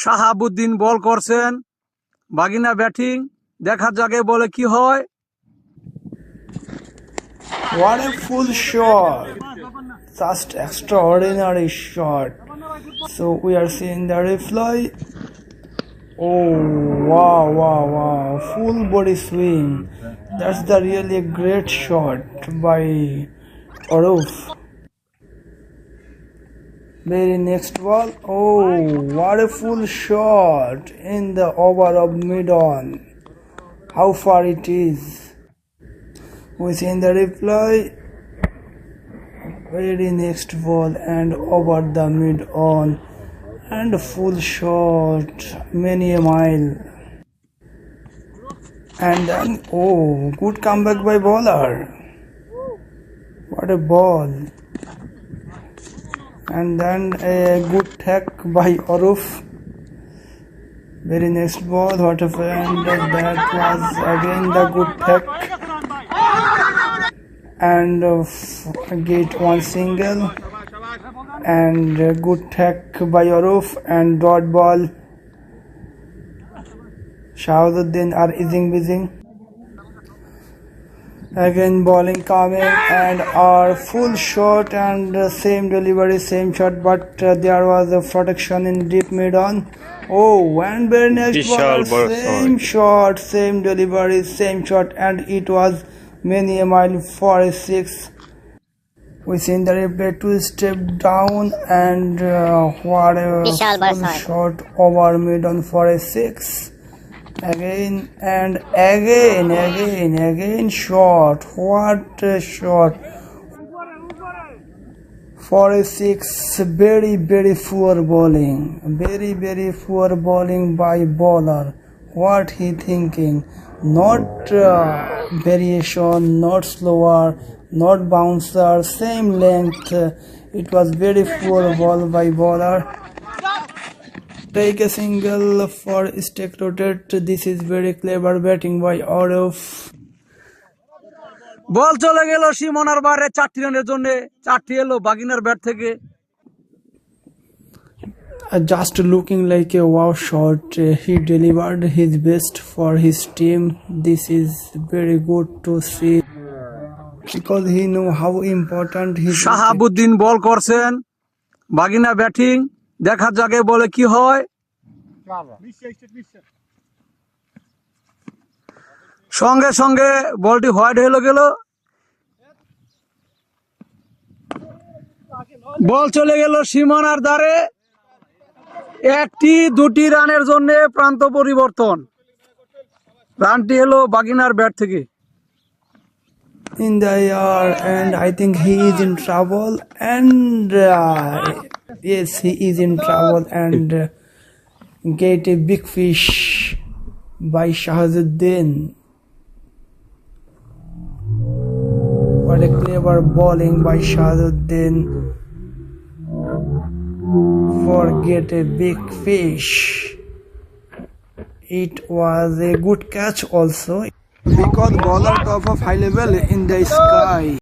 শাহাবুদ্দিন বল করছেন, বাগিনা ব্যাটিং, দেখা যাকে বলে কি হয়। What a full shot! Just extraordinary shot. So we are seeing the replay. Oh wow! Full body swing. That's the really great shot by Aruf. Very next ball. Oh, what a full shot in the over of mid-on. How far it is? We see in the replay. Very next ball and over the mid-on and full shot, many a mile. And then, oh, good comeback by bowler. What a ball. And then a good tack by Aruf. Very next ball, what a friend, that was again the good tack. And get one single. And a good tack by Aruf and dot ball. Shahabuddin are easing. Again bowling coming and our full shot and same delivery, same shot, but there was a protection in deep mid on. Oh, and very next ball, same shot, same delivery, same shot, and it was many a mile for a six. We see in the replay two step down and what a full shot over mid on for a six. Again and again shot. What a shot for a six. Very poor bowling. Very poor bowling by bowler. What he thinking? Not variation, not slower, not bouncer, same length. It was very poor ball by bowler. Take a single for stick rotate. This is very clever batting by Aruf. বল চলে গেল সীমানার বাইরে 4টি রানের জন্য। 4টি এলো বাগিনার bat থেকে। Just looking like a wow shot. He delivered his best for his team. This is very good to see because he know how important his Shahabuddin বল করছেন, বাগিনা ব্যাটিং, দেখা যাকে বলে কি হয়। সঙ্গে সঙ্গে বলটি হোয়াইট হয়ে গেল। বল চলে গেল সীমানার ধারে। 1-2 রানের জন্য প্রান্ত পরিবর্তন। রানটি এলো বাগিনার ব্যাট থেকে। in the air and I think he is in trouble and yes, he is in trouble and get a big fish by Shahabuddin. What a clever bowling by Shahabuddin for get a big fish. It was a good catch also because bowler top of high level in the sky.